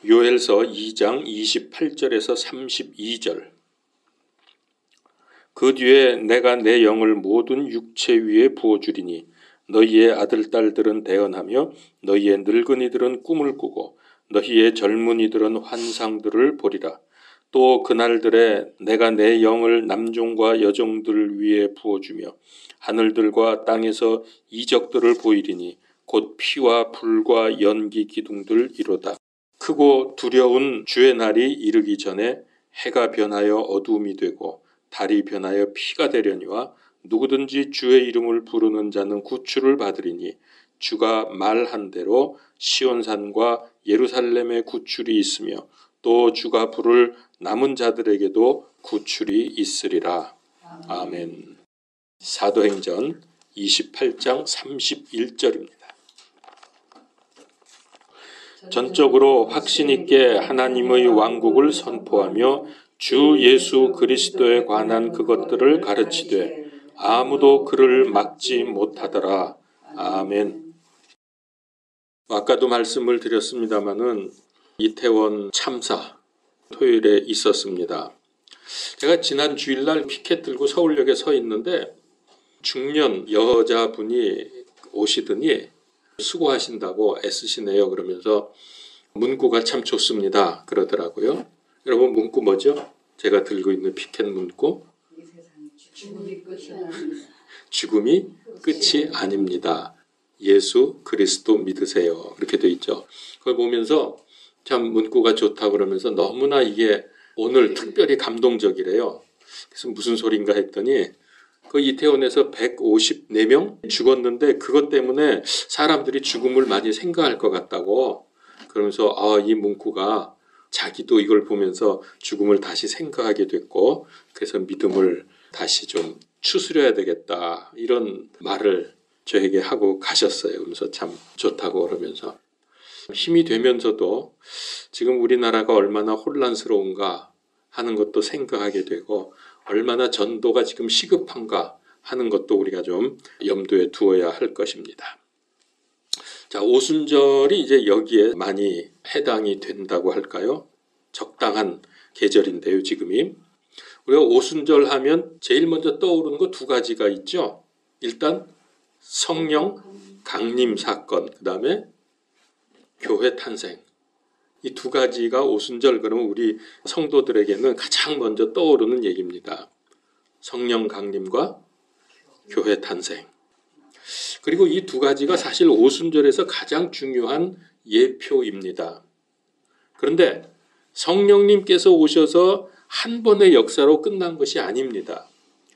요엘서 2장 28절에서 32절. 그 뒤에 내가 내 영을 모든 육체 위에 부어주리니 너희의 아들 딸들은 대언하며 너희의 늙은이들은 꿈을 꾸고 너희의 젊은이들은 환상들을 보리라. 또 그날들에 내가 내 영을 남종과 여종들 위에 부어주며 하늘들과 땅에서 이적들을 보이리니 곧 피와 불과 연기 기둥들이로다. 크고 두려운 주의 날이 이르기 전에 해가 변하여 어두움이 되고 달이 변하여 피가 되려니와 누구든지 주의 이름을 부르는 자는 구출을 받으리니 주가 말한 대로 시온산과 예루살렘에 구출이 있으며 또 주가 부를 남은 자들에게도 구출이 있으리라. 아멘. 사도행전 28장 31절입니다. 전적으로 확신 있게 하나님의 왕국을 선포하며 주 예수 그리스도에 관한 그것들을 가르치되 아무도 그를 막지 못하더라. 아멘. 아까도 말씀을 드렸습니다마는 이태원 참사 토요일에 있었습니다. 제가 지난 주일날 피켓 들고 서울역에 서 있는데 중년 여자분이 오시더니 수고하신다고 애쓰시네요. 그러면서 문구가 참 좋습니다. 그러더라고요. 여러분 문구 뭐죠? 제가 들고 있는 피켓 문구. 죽음이 끝이 아닙니다. 예수 그리스도 믿으세요. 그렇게 돼 있죠. 그걸 보면서 참 문구가 좋다 그러면서 너무나 이게 오늘 특별히 감동적이래요. 그래서 무슨 소린가 했더니 그 이태원에서 154명 죽었는데 그것 때문에 사람들이 죽음을 많이 생각할 것 같다고 그러면서 이 문구가 자기도 이걸 보면서 죽음을 다시 생각하게 됐고 그래서 믿음을 다시 좀 추스려야 되겠다 이런 말을 저에게 하고 가셨어요. 그러면서 참 좋다고 그러면서 힘이 되면서도 지금 우리나라가 얼마나 혼란스러운가 하는 것도 생각하게 되고 얼마나 전도가 지금 시급한가 하는 것도 우리가 좀 염두에 두어야 할 것입니다. 자, 오순절이 이제 여기에 많이 해당이 된다고 할까요? 적당한 계절인데요, 지금이. 우리가 오순절 하면 제일 먼저 떠오르는 거 두 가지가 있죠. 일단 성령 강림 사건, 그 다음에 교회 탄생. 이 두 가지가 오순절 그러면 우리 성도들에게는 가장 먼저 떠오르는 얘기입니다. 성령 강림과 교회 탄생. 그리고 이 두 가지가 사실 오순절에서 가장 중요한 예표입니다. 그런데 성령님께서 오셔서 한 번의 역사로 끝난 것이 아닙니다.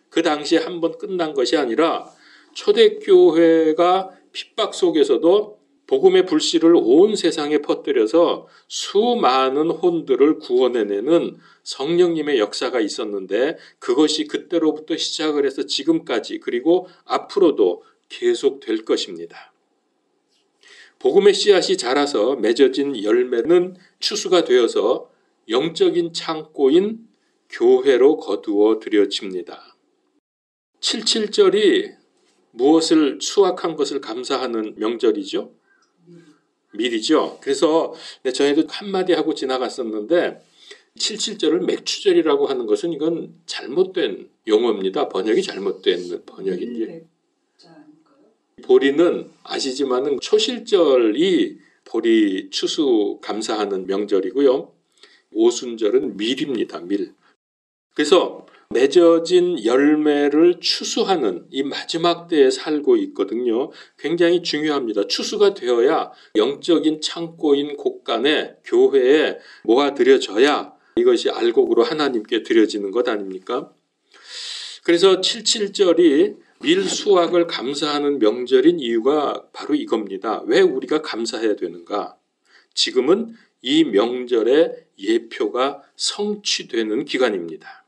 그 당시에 한 번 끝난 것이 아니라 초대교회가 핍박 속에서도 복음의 불씨를 온 세상에 퍼뜨려서 수많은 혼들을 구원해내는 성령님의 역사가 있었는데 그것이 그때로부터 시작을 해서 지금까지 그리고 앞으로도 계속될 것입니다. 복음의 씨앗이 자라서 맺어진 열매는 추수가 되어서 영적인 창고인 교회로 거두어 들여집니다. 7.7절이 무엇을 수확한 것을 감사하는 명절이죠? 밀이죠. 그래서 전에도 한마디 하고 지나갔었는데 7.7절을 맥추절이라고 하는 것은 이건 잘못된 용어입니다. 번역이 잘못된 번역인지. 보리는 아시지만은 초실절이 보리 추수 감사하는 명절이고요. 오순절은 밀입니다. 밀. 그래서 맺어진 열매를 추수하는 이 마지막 때에 살고 있거든요. 굉장히 중요합니다. 추수가 되어야 영적인 창고인 곳간에 교회에 모아들여져야 이것이 알곡으로 하나님께 드려지는 것 아닙니까? 그래서 7.7절이 밀 수확을 감사하는 명절인 이유가 바로 이겁니다. 왜 우리가 감사해야 되는가? 지금은 이 명절의 예표가 성취되는 기간입니다.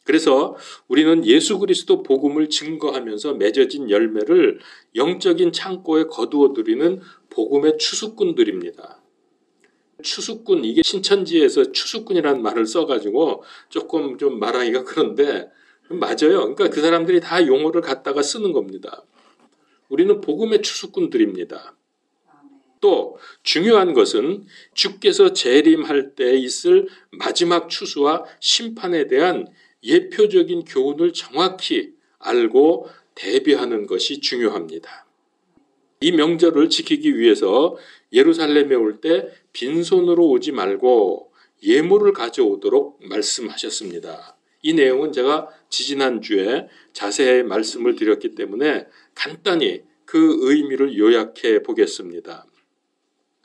그래서 우리는 예수 그리스도 복음을 증거하면서 맺어진 열매를 영적인 창고에 거두어들이는 복음의 추수꾼들입니다. 추수꾼, 이게 신천지에서 추수꾼이라는 말을 써가지고 조금 좀 말하기가 그런데 맞아요. 그러니까 그 사람들이 다 용어를 갖다가 쓰는 겁니다. 우리는 복음의 추수꾼들입니다. 또 중요한 것은 주께서 재림할 때 있을 마지막 추수와 심판에 대한 예표적인 교훈을 정확히 알고 대비하는 것이 중요합니다. 이 명절을 지키기 위해서 예루살렘에 올 때 빈손으로 오지 말고 예물을 가져오도록 말씀하셨습니다. 이 내용은 제가 지지난주에 자세히 말씀을 드렸기 때문에 간단히 그 의미를 요약해 보겠습니다.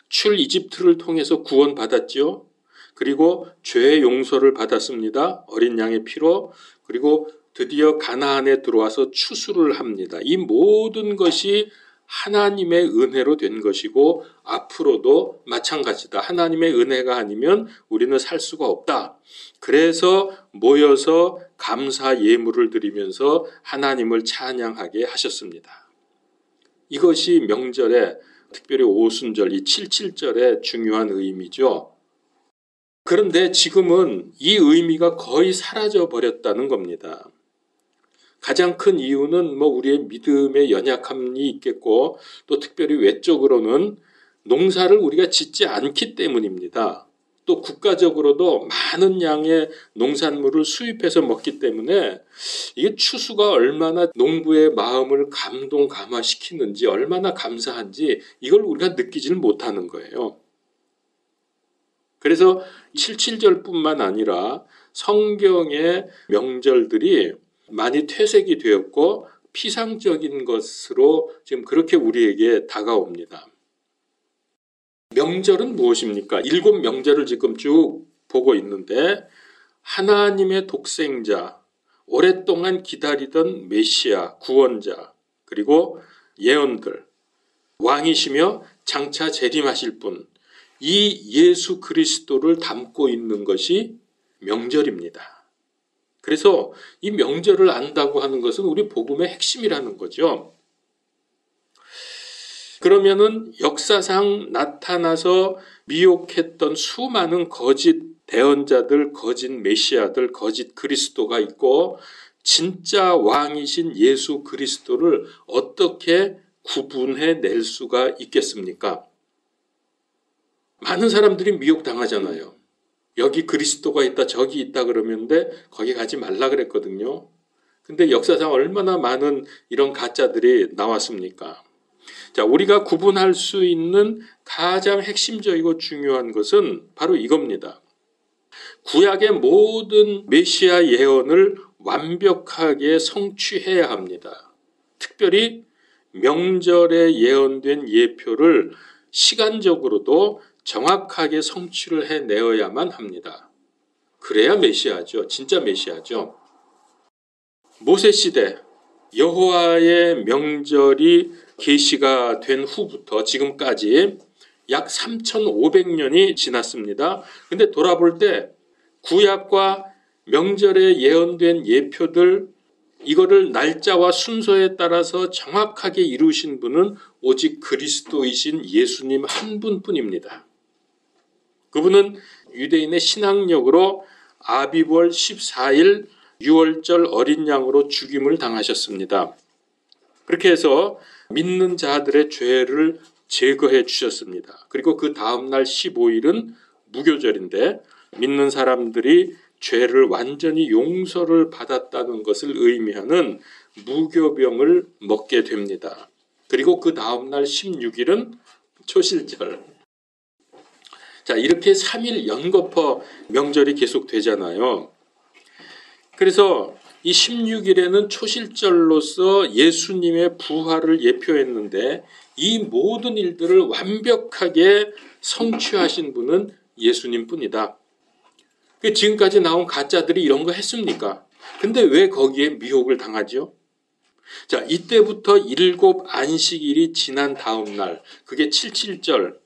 출 이집트를 통해서 구원받았지요. 그리고 죄의 용서를 받았습니다. 어린 양의 피로. 그리고 드디어 가나안에 들어와서 추수를 합니다. 이 모든 것이 하나님의 은혜로 된 것이고 앞으로도 마찬가지다. 하나님의 은혜가 아니면 우리는 살 수가 없다. 그래서 모여서 감사 예물을 드리면서 하나님을 찬양하게 하셨습니다. 이것이 명절에 특별히 오순절, 이 77절의 중요한 의미죠. 그런데 지금은 이 의미가 거의 사라져 버렸다는 겁니다. 가장 큰 이유는 우리의 믿음의 연약함이 있겠고 또 특별히 외적으로는 농사를 우리가 짓지 않기 때문입니다. 또 국가적으로도 많은 양의 농산물을 수입해서 먹기 때문에 이게 추수가 얼마나 농부의 마음을 감동감화시키는지 얼마나 감사한지 이걸 우리가 느끼지는 못하는 거예요. 그래서 77절뿐만 아니라 성경의 명절들이 많이 퇴색이 되었고 피상적인 것으로 지금 그렇게 우리에게 다가옵니다. 명절은 무엇입니까? 7 명절을 지금 쭉 보고 있는데 하나님의 독생자, 오랫동안 기다리던 메시아, 구원자, 그리고 예언들, 왕이시며 장차 재림하실 분, 이 예수 그리스도를 담고 있는 것이 명절입니다. 그래서 이 명절을 안다고 하는 것은 우리 복음의 핵심이라는 거죠. 그러면은 역사상 나타나서 미혹했던 수많은 거짓 대언자들, 거짓 메시아들, 거짓 그리스도가 있고 진짜 왕이신 예수 그리스도를 어떻게 구분해 낼 수가 있겠습니까? 많은 사람들이 미혹당하잖아요. 여기 그리스도가 있다, 저기 있다 그러는데 거기 가지 말라 그랬거든요. 근데 역사상 얼마나 많은 이런 가짜들이 나왔습니까? 자, 우리가 구분할 수 있는 가장 핵심적이고 중요한 것은 바로 이겁니다. 구약의 모든 메시아 예언을 완벽하게 성취해야 합니다. 특별히 명절에 예언된 예표를 시간적으로도 정확하게 성취를 해내어야만 합니다. 그래야 메시아죠. 진짜 메시아죠. 모세시대 여호와의 명절이 계시가 된 후부터 지금까지 약 3,500년이 지났습니다. 근데 돌아볼 때 구약과 명절에 예언된 예표들 이거를 날짜와 순서에 따라서 정확하게 이루신 분은 오직 그리스도이신 예수님 한 분뿐입니다. 그분은 유대인의 신앙력으로 아비월 14일 6월절 어린 양으로 죽임을 당하셨습니다. 그렇게 해서 믿는 자들의 죄를 제거해 주셨습니다. 그리고 그 다음날 15일은 무교절인데 믿는 사람들이 죄를 완전히 용서를 받았다는 것을 의미하는 무교병을 먹게 됩니다. 그리고 그 다음날 16일은 초실절. 자, 이렇게 3일 연거푸 명절이 계속 되잖아요. 그래서 이 16일에는 초실절로서 예수님의 부활을 예표했는데 이 모든 일들을 완벽하게 성취하신 분은 예수님뿐이다. 지금까지 나온 가짜들이 이런 거 했습니까? 근데 왜 거기에 미혹을 당하죠? 자, 이때부터 7 안식일이 지난 다음 날, 그게 77절,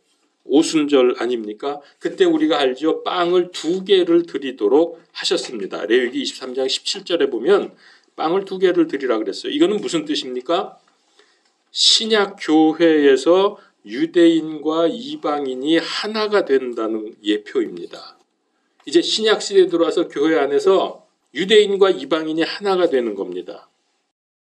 오순절 아닙니까? 그때 우리가 알죠. 빵을 2개를 드리도록 하셨습니다. 레위기 23장 17절에 보면 빵을 2개를 드리라 그랬어요. 이거는 무슨 뜻입니까? 신약 교회에서 유대인과 이방인이 하나가 된다는 예표입니다. 이제 신약 시대에 들어와서 교회 안에서 유대인과 이방인이 하나가 되는 겁니다.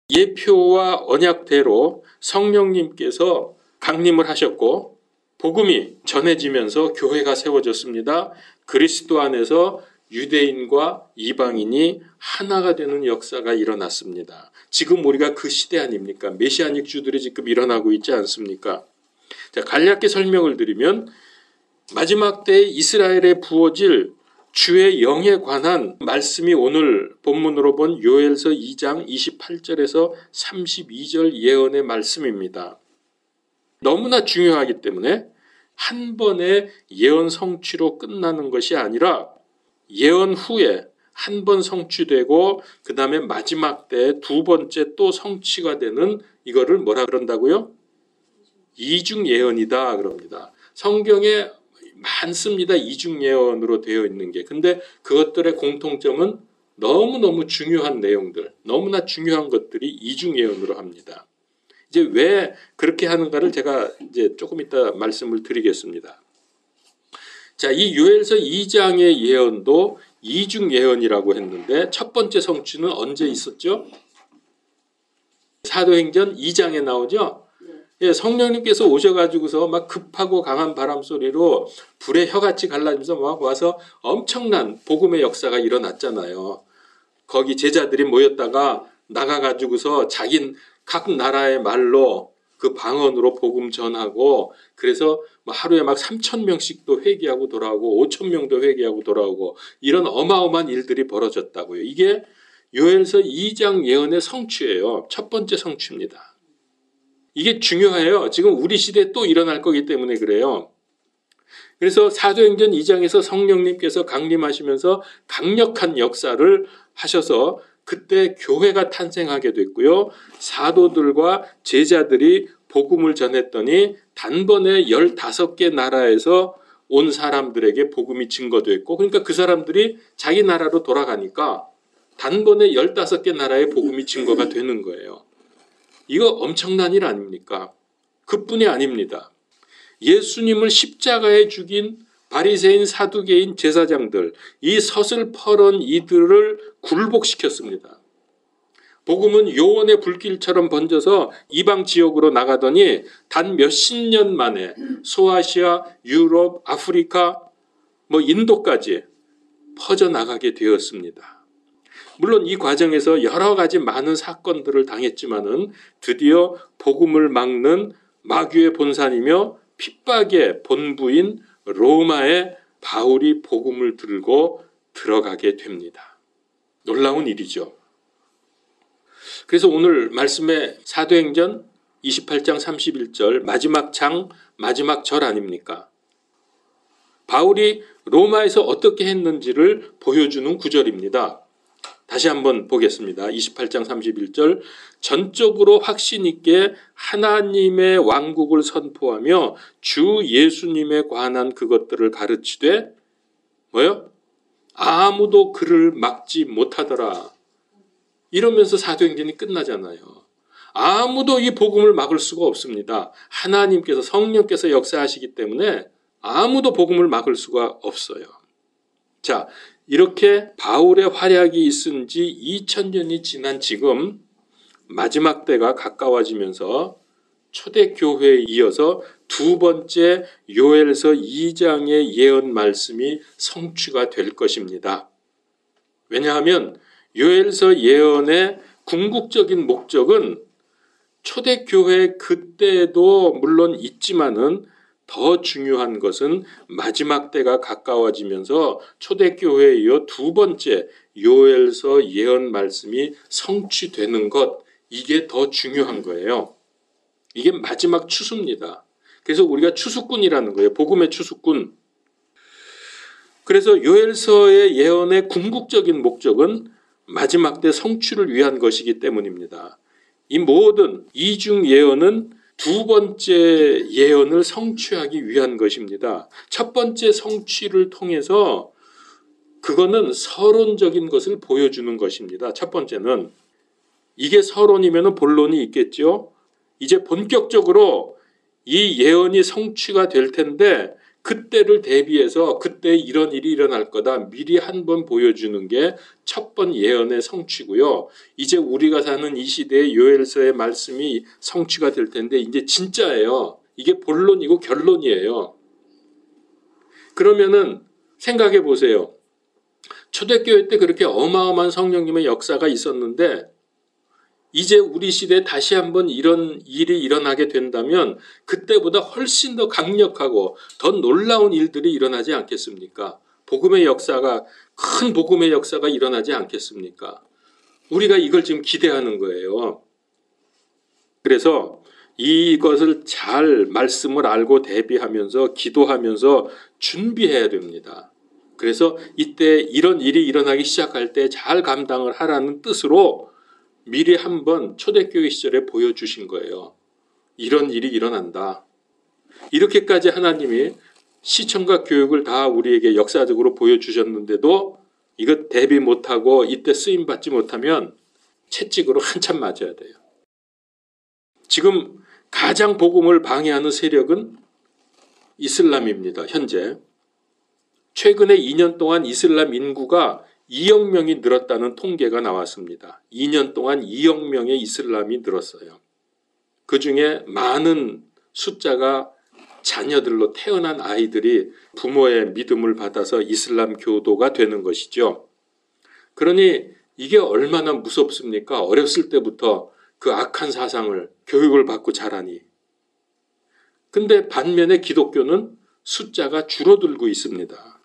예표와 언약대로 성령님께서 강림을 하셨고 복음이 전해지면서 교회가 세워졌습니다. 그리스도 안에서 유대인과 이방인이 하나가 되는 역사가 일어났습니다. 지금 우리가 그 시대 아닙니까? 메시아닉 주들이 지금 일어나고 있지 않습니까? 자, 간략히 설명을 드리면 마지막 때에 이스라엘에 부어질 주의 영에 관한 말씀이 오늘 본문으로 본 요엘서 2장 28절에서 32절 예언의 말씀입니다. 너무나 중요하기 때문에 한 번의 예언 성취로 끝나는 것이 아니라 예언 후에 한 번 성취되고 그 다음에 마지막 때 두 번째 또 성취가 되는 이거를 뭐라 그런다고요? 이중 예언이다 그럽니다. 성경에 많습니다. 이중 예언으로 되어 있는 게. 근데 그것들의 공통점은 너무너무 중요한 내용들, 너무나 중요한 것들이 이중 예언으로 합니다. 이제 왜 그렇게 하는가를 제가 이제 조금 이따 말씀을 드리겠습니다. 자, 이 요엘서 2장의 예언도 이중 예언이라고 했는데 첫 번째 성취는 언제 있었죠? 사도행전 2장에 나오죠? 예, 성령님께서 오셔가지고서 막 급하고 강한 바람 소리로 불의 혀같이 갈라지면서 막 와서 엄청난 복음의 역사가 일어났잖아요. 거기 제자들이 모였다가 나가가지고서 각 나라의 말로 그 방언으로 복음 전하고 그래서 하루에 막 3,000명씩도 회개하고 돌아오고 5,000명도 회개하고 돌아오고 이런 어마어마한 일들이 벌어졌다고요. 이게 요엘서 2장 예언의 성취예요. 첫 번째 성취입니다. 이게 중요해요. 지금 우리 시대에 또 일어날 거기 때문에 그래요. 그래서 사도행전 2장에서 성령님께서 강림하시면서 강력한 역사를 하셔서 그때 교회가 탄생하게 됐고요. 사도들과 제자들이 복음을 전했더니 단번에 15개 나라에서 온 사람들에게 복음이 증거됐고 그러니까 그 사람들이 자기 나라로 돌아가니까 단번에 15개 나라의 복음이 증거가 되는 거예요. 이거 엄청난 일 아닙니까? 그뿐이 아닙니다. 예수님을 십자가에 죽인 바리새인, 사두개인, 제사장들, 이 서슬퍼런 이들을 굴복시켰습니다. 복음은 요원의 불길처럼 번져서 이방 지역으로 나가더니 단 몇십 년 만에 소아시아, 유럽, 아프리카, 인도까지 퍼져나가게 되었습니다. 물론 이 과정에서 여러 가지 많은 사건들을 당했지만은 드디어 복음을 막는 마귀의 본산이며 핍박의 본부인 로마에 바울이 복음을 들고 들어가게 됩니다. 놀라운 일이죠. 그래서 오늘 말씀의 사도행전 28장 31절 마지막 장 마지막 절 아닙니까? 바울이 로마에서 어떻게 했는지를 보여주는 구절입니다. 다시 한번 보겠습니다. 28장 31절 전적으로 확신 있게 하나님의 왕국을 선포하며 주 예수님에 관한 그것들을 가르치되 뭐요? 아무도 그를 막지 못하더라. 이러면서 사도행전이 끝나잖아요. 아무도 이 복음을 막을 수가 없습니다. 하나님께서 성령께서 역사하시기 때문에 아무도 복음을 막을 수가 없어요. 자, 이렇게 바울의 활약이 있은 지 2000년이 지난 지금 마지막 때가 가까워지면서 초대교회에 이어서 두 번째 요엘서 2장의 예언 말씀이 성취가 될 것입니다. 왜냐하면 요엘서 예언의 궁극적인 목적은 초대교회 그때도 물론 있지만은 더 중요한 것은 마지막 때가 가까워지면서 초대교회에 이어 두 번째 요엘서 예언 말씀이 성취되는 것, 이게 더 중요한 거예요. 이게 마지막 추수입니다. 그래서 우리가 추수꾼이라는 거예요. 복음의 추수꾼. 그래서 요엘서의 예언의 궁극적인 목적은 마지막 때 성취를 위한 것이기 때문입니다. 이 모든 이중 예언은 두 번째 예언을 성취하기 위한 것입니다. 첫 번째 성취를 통해서 그거는 서론적인 것을 보여주는 것입니다. 첫 번째는 이게 서론이면 본론이 있겠죠. 이제 본격적으로 이 예언이 성취가 될 텐데 그때를 대비해서 그때 이런 일이 일어날 거다 미리 한번 보여주는 게 첫 번 예언의 성취고요. 이제 우리가 사는 이 시대에 요엘서의 말씀이 성취가 될 텐데 이제 진짜예요. 이게 본론이고 결론이에요. 그러면은 생각해 보세요. 초대교회 때 그렇게 어마어마한 성령님의 역사가 있었는데 이제 우리 시대에 다시 한번 이런 일이 일어나게 된다면 그때보다 훨씬 더 강력하고 더 놀라운 일들이 일어나지 않겠습니까? 복음의 역사가, 큰 복음의 역사가 일어나지 않겠습니까? 우리가 이걸 지금 기대하는 거예요. 그래서 이것을 잘 말씀을 알고 대비하면서 기도하면서 준비해야 됩니다. 그래서 이때 이런 일이 일어나기 시작할 때 잘 감당을 하라는 뜻으로 미리 한번 초대교회 시절에 보여주신 거예요. 이런 일이 일어난다. 이렇게까지 하나님이 시청과 교육을 다 우리에게 역사적으로 보여주셨는데도 이것 대비 못하고 이때 쓰임받지 못하면 채찍으로 한참 맞아야 돼요. 지금 가장 복음을 방해하는 세력은 이슬람입니다. 현재. 최근에 2년 동안 이슬람 인구가 2억 명이 늘었다는 통계가 나왔습니다. 2년 동안 2억 명의 이슬람이 늘었어요. 그중에 많은 숫자가 자녀들로 태어난 아이들이 부모의 믿음을 받아서 이슬람 교도가 되는 것이죠. 그러니 이게 얼마나 무섭습니까? 어렸을 때부터 그 악한 사상을 교육을 받고 자라니. 근데 반면에 기독교는 숫자가 줄어들고 있습니다.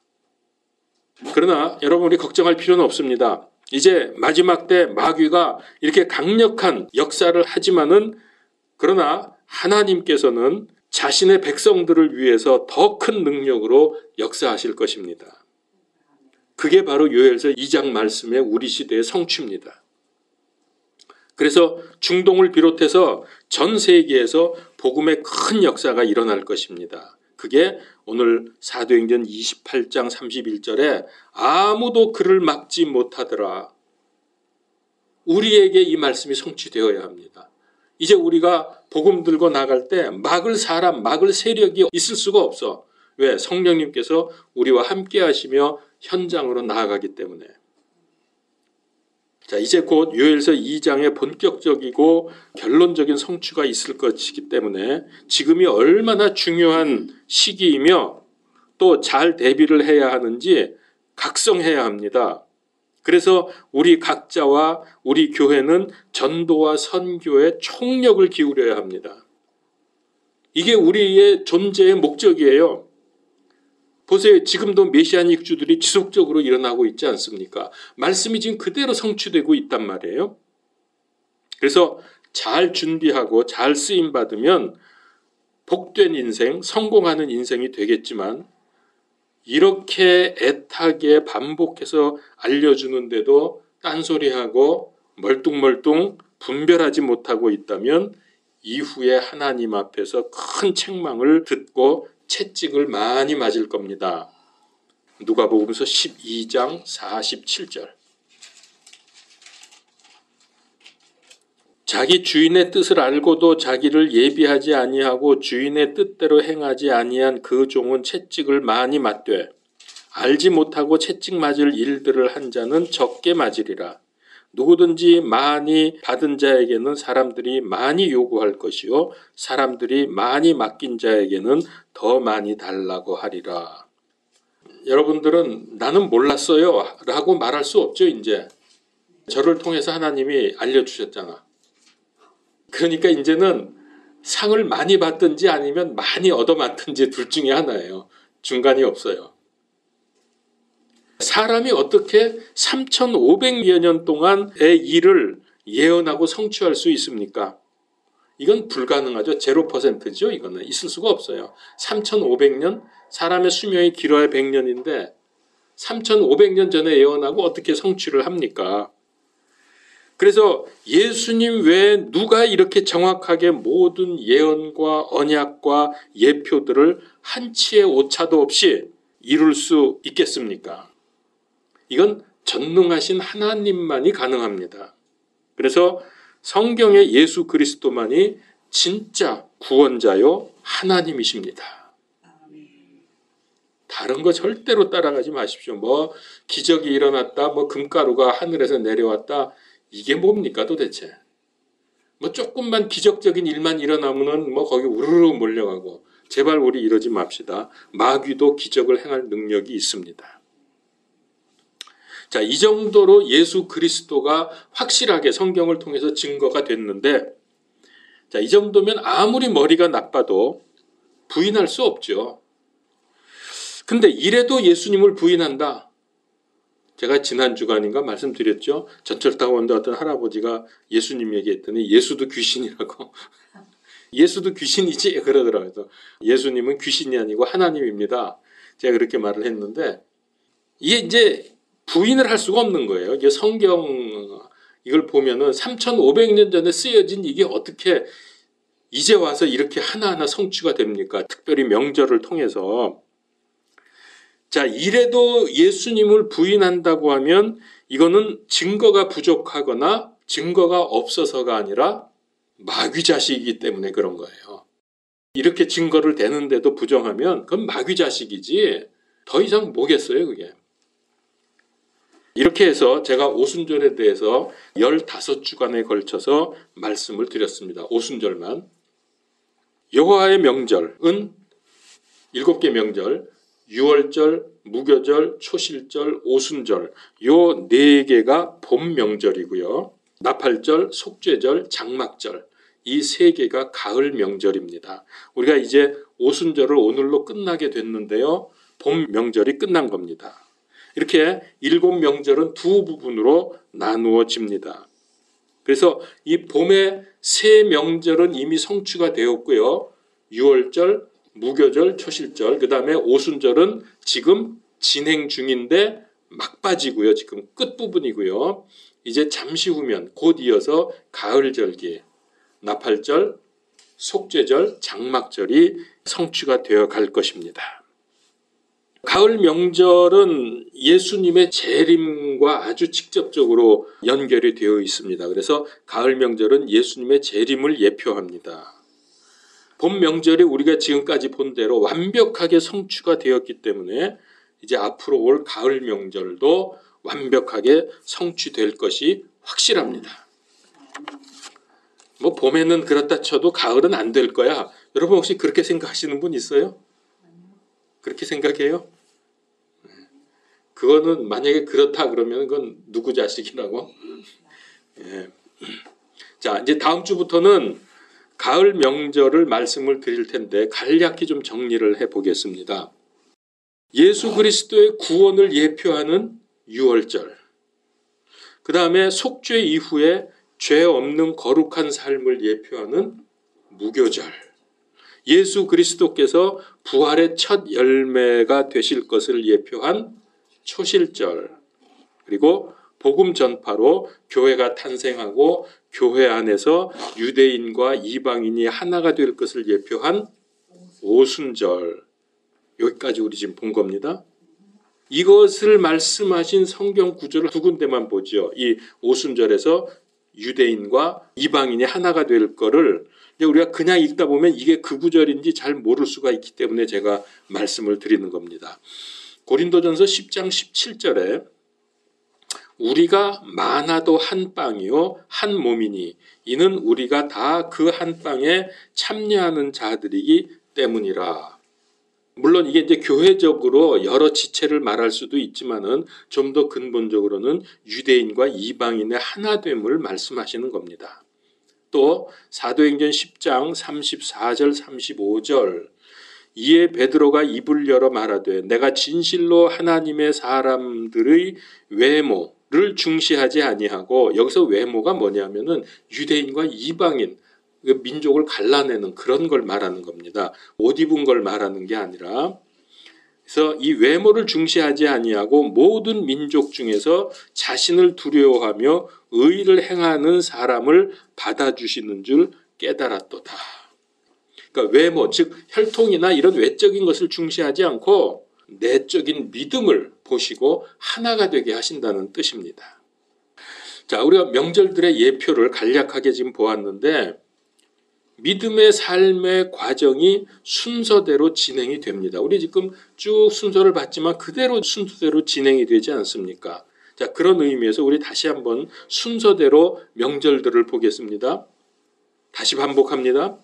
그러나 여러분 우리 걱정할 필요는 없습니다. 이제 마지막 때 마귀가 이렇게 강력한 역사를 하지만은 그러나 하나님께서는 자신의 백성들을 위해서 더 큰 능력으로 역사하실 것입니다. 그게 바로 요엘서 2장 말씀의 우리 시대의 성취입니다. 그래서 중동을 비롯해서 전 세계에서 복음의 큰 역사가 일어날 것입니다. 그게 오늘 사도행전 28장 31절에 아무도 그를 막지 못하더라. 우리에게 이 말씀이 성취되어야 합니다. 이제 우리가 복음 들고 나갈 때 막을 사람, 막을 세력이 있을 수가 없어. 왜? 성령님께서 우리와 함께 하시며 현장으로 나아가기 때문에. 자, 이제 곧 요엘서 2장의 본격적이고 결론적인 성취가 있을 것이기 때문에 지금이 얼마나 중요한 시기이며 또 잘 대비를 해야 하는지 각성해야 합니다. 그래서 우리 각자와 우리 교회는 전도와 선교에 총력을 기울여야 합니다. 이게 우리의 존재의 목적이에요. 보세요. 지금도 메시아닉주들이 지속적으로 일어나고 있지 않습니까? 말씀이 지금 그대로 성취되고 있단 말이에요. 그래서 잘 준비하고 잘 쓰임받으면 복된 인생, 성공하는 인생이 되겠지만 이렇게 애타게 반복해서 알려주는데도 딴소리하고 멀뚱멀뚱 분별하지 못하고 있다면 이후에 하나님 앞에서 큰 책망을 듣고 채찍을 많이 맞을 겁니다. 누가복음서 12장 47절. 자기 주인의 뜻을 알고도 자기를 예비하지 아니하고 주인의 뜻대로 행하지 아니한 그 종은 채찍을 많이 맞되 알지 못하고 채찍 맞을 일들을 한 자는 적게 맞으리라. 누구든지 많이 받은 자에게는 사람들이 많이 요구할 것이요 사람들이 많이 맡긴 자에게는 더 많이 달라고 하리라. 여러분들은 나는 몰랐어요 라고 말할 수 없죠. 이제 저를 통해서 하나님이 알려주셨잖아. 그러니까 이제는 상을 많이 받든지 아니면 많이 얻어맞든지 둘 중에 하나예요. 중간이 없어요. 사람이 어떻게 3,500여 년 동안의 일을 예언하고 성취할 수 있습니까? 이건 불가능하죠. 0%죠. 이거는 있을 수가 없어요. 3,500년? 사람의 수명이 길어야 100년인데 3,500년 전에 예언하고 어떻게 성취를 합니까? 그래서 예수님 외에 누가 이렇게 정확하게 모든 예언과 언약과 예표들을 한치의 오차도 없이 이룰 수 있겠습니까? 이건 전능하신 하나님만이 가능합니다. 그래서 성경의 예수 그리스도만이 진짜 구원자요 하나님이십니다. 다른 거 절대로 따라가지 마십시오. 뭐 기적이 일어났다, 뭐 금가루가 하늘에서 내려왔다, 이게 뭡니까 도대체? 뭐 조금만 기적적인 일만 일어나면은 뭐 거기 우르르 몰려가고, 제발 우리 이러지 맙시다. 마귀도 기적을 행할 능력이 있습니다. 자, 이 정도로 예수 그리스도가 확실하게 성경을 통해서 증거가 됐는데, 자, 이 정도면 아무리 머리가 나빠도 부인할 수 없죠. 근데 이래도 예수님을 부인한다. 제가 지난 주간인가 말씀드렸죠. 전철 타고 온다 어떤 할아버지가 예수님 얘기했더니 예수도 귀신이라고. 예수도 귀신이지 그러더라고요. 예수님은 귀신이 아니고 하나님입니다. 제가 그렇게 말을 했는데, 이게 이제 부인을 할 수가 없는 거예요. 이게 성경 이걸 보면은 3,500년 전에 쓰여진 이게 어떻게 이제 와서 이렇게 하나하나 성취가 됩니까? 특별히 명절을 통해서. 자, 이래도 예수님을 부인한다고 하면 이거는 증거가 부족하거나 증거가 없어서가 아니라 마귀 자식이기 때문에 그런 거예요. 이렇게 증거를 대는데도 부정하면 그건 마귀 자식이지 더 이상 뭐겠어요, 그게. 이렇게 해서 제가 오순절에 대해서 15주간에 걸쳐서 말씀을 드렸습니다. 오순절만. 여호와의 명절은 7개 명절, 유월절, 무교절, 초실절, 오순절, 요 4개가 봄 명절이고요. 나팔절, 속죄절, 장막절, 이 3개가 가을 명절입니다. 우리가 이제 오순절을 오늘로 끝나게 됐는데요. 봄 명절이 끝난 겁니다. 이렇게 7명절은 두 부분으로 나누어집니다. 그래서 이 봄의 3명절은 이미 성취가 되었고요. 유월절, 무교절, 초실절, 그 다음에 오순절은 지금 진행 중인데 막바지고요. 지금 끝부분이고요. 이제 잠시 후면 곧 이어서 가을절기, 나팔절, 속죄절, 장막절이 성취가 되어 갈 것입니다. 가을 명절은 예수님의 재림과 아주 직접적으로 연결이 되어 있습니다. 그래서 가을 명절은 예수님의 재림을 예표합니다. 봄 명절이 우리가 지금까지 본 대로 완벽하게 성취가 되었기 때문에 이제 앞으로 올 가을 명절도 완벽하게 성취될 것이 확실합니다. 뭐 봄에는 그렇다 쳐도 가을은 안 될 거야. 여러분 혹시 그렇게 생각하시는 분 있어요? 그렇게 생각해요? 그거는 만약에 그렇다 그러면 그건 누구 자식이라고? 예. 자, 이제 다음 주부터는 가을 명절을 말씀을 드릴 텐데 간략히 좀 정리를 해보겠습니다. 예수 그리스도의 구원을 예표하는 유월절, 그 다음에 속죄 이후에 죄 없는 거룩한 삶을 예표하는 무교절, 예수 그리스도께서 부활의 첫 열매가 되실 것을 예표한 초실절, 그리고 복음 전파로 교회가 탄생하고 교회 안에서 유대인과 이방인이 하나가 될 것을 예표한 오순절, 여기까지 우리 지금 본 겁니다. 이것을 말씀하신 성경 구절을 두 군데만 보죠. 이 오순절에서 유대인과 이방인이 하나가 될 거를 우리가 그냥 읽다 보면 이게 그 구절인지 잘 모를 수가 있기 때문에 제가 말씀을 드리는 겁니다. 고린도전서 10장 17절에 우리가 많아도 한 빵이요 한 몸이니 이는 우리가 다 그 한 빵에 참여하는 자들이기 때문이라. 물론 이게 이제 교회적으로 여러 지체를 말할 수도 있지만은 좀 더 근본적으로는 유대인과 이방인의 하나됨을 말씀하시는 겁니다. 또 사도행전 10장 34절 35절 이에 베드로가 입을 열어 말하되 내가 진실로 하나님의 사람들의 외모를 중시하지 아니하고, 여기서 외모가 뭐냐면은 유대인과 이방인 민족을 갈라내는 그런 걸 말하는 겁니다. 옷 입은 걸 말하는 게 아니라. 그래서 이 외모를 중시하지 아니하고 모든 민족 중에서 자신을 두려워하며 의를 행하는 사람을 받아주시는 줄 깨달았도다. 그러니까 외모, 즉 혈통이나 이런 외적인 것을 중시하지 않고 내적인 믿음을 보시고 하나가 되게 하신다는 뜻입니다. 자, 우리가 명절들의 예표를 간략하게 지금 보았는데 믿음의 삶의 과정이 순서대로 진행이 됩니다. 우리 지금 쭉 순서를 봤지만 그대로 순서대로 진행이 되지 않습니까? 자, 그런 의미에서 우리 다시 한번 순서대로 명절들을 보겠습니다. 다시 반복합니다.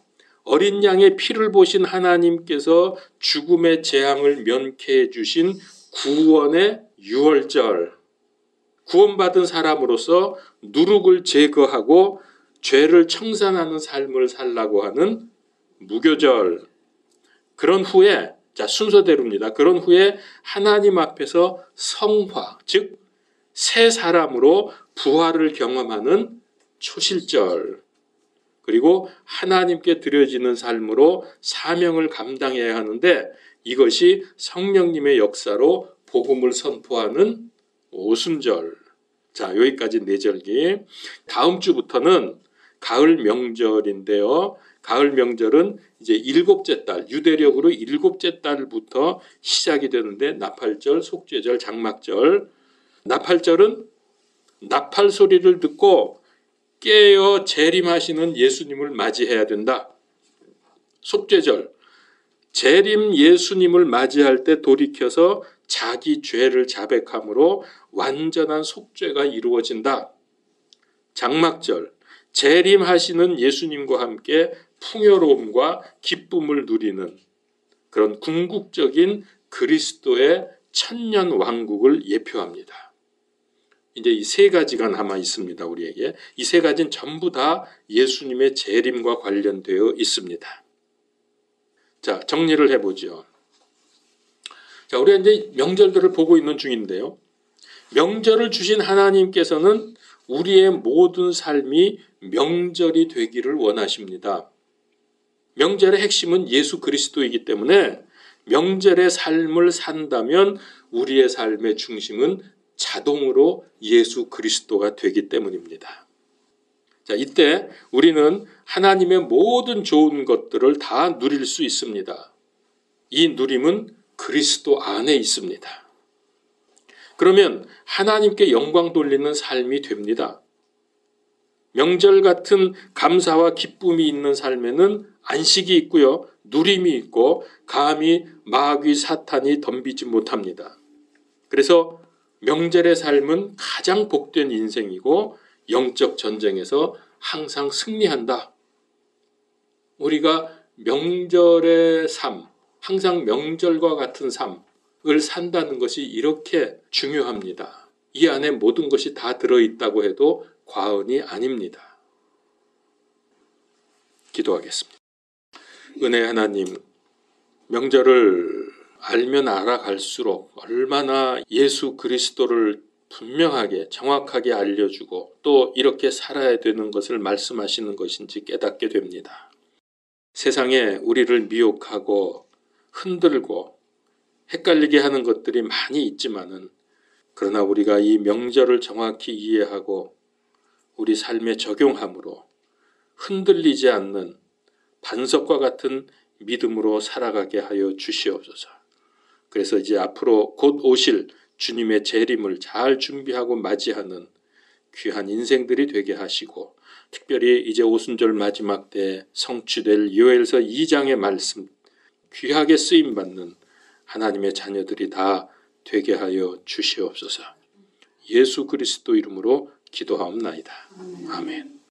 어린 양의 피를 보신 하나님께서 죽음의 재앙을 면케해 주신 구원의 유월절, 구원받은 사람으로서 누룩을 제거하고 죄를 청산하는 삶을 살라고 하는 무교절. 그런 후에, 자, 순서대로입니다. 그런 후에 하나님 앞에서 성화, 즉 새 사람으로 부활을 경험하는 초실절. 그리고 하나님께 드려지는 삶으로 사명을 감당해야 하는데, 이것이 성령님의 역사로 복음을 선포하는 오순절. 자, 여기까지 4절기. 다음 주부터는 가을 명절인데요. 가을 명절은 이제 7째 달, 유대력으로 7째 달부터 시작이 되는데, 나팔절, 속죄절, 장막절. 나팔절은 나팔 소리를 듣고 깨어 재림하시는 예수님을 맞이해야 된다. 속죄절, 재림 예수님을 맞이할 때 돌이켜서 자기 죄를 자백함으로 완전한 속죄가 이루어진다. 장막절, 재림하시는 예수님과 함께 풍요로움과 기쁨을 누리는 그런 궁극적인 그리스도의 천년 왕국을 예표합니다. 이제 이 3가지가 남아 있습니다. 우리에게 이 3가지는 전부 다 예수님의 재림과 관련되어 있습니다. 자, 정리를 해보죠. 자, 우리가 이제 명절들을 보고 있는 중인데요. 명절을 주신 하나님께서는 우리의 모든 삶이 명절이 되기를 원하십니다. 명절의 핵심은 예수 그리스도이기 때문에 명절의 삶을 산다면 우리의 삶의 중심은 자동으로 예수 그리스도가 되기 때문입니다. 자, 이때 우리는 하나님의 모든 좋은 것들을 다 누릴 수 있습니다. 이 누림은 그리스도 안에 있습니다. 그러면 하나님께 영광 돌리는 삶이 됩니다. 명절 같은 감사와 기쁨이 있는 삶에는 안식이 있고요, 누림이 있고 감히 마귀 사탄이 덤비지 못합니다. 그래서 명절의 삶은 가장 복된 인생이고 영적 전쟁에서 항상 승리한다. 우리가 명절의 삶, 항상 명절과 같은 삶을 산다는 것이 이렇게 중요합니다. 이 안에 모든 것이 다 들어있다고 해도 과언이 아닙니다. 기도하겠습니다. 은혜 하나님, 명절을 알면 알아갈수록 얼마나 예수 그리스도를 분명하게 정확하게 알려주고 또 이렇게 살아야 되는 것을 말씀하시는 것인지 깨닫게 됩니다. 세상에 우리를 미혹하고 흔들고 헷갈리게 하는 것들이 많이 있지만은, 그러나 우리가 이 명절을 정확히 이해하고 우리 삶에 적용함으로 흔들리지 않는 반석과 같은 믿음으로 살아가게 하여 주시옵소서. 그래서 이제 앞으로 곧 오실 주님의 재림을 잘 준비하고 맞이하는 귀한 인생들이 되게 하시고, 특별히 이제 오순절 마지막 때 성취될 요엘서 2장의 말씀 귀하게 쓰임받는 하나님의 자녀들이 다 되게 하여 주시옵소서. 예수 그리스도 이름으로 기도하옵나이다. 아멘.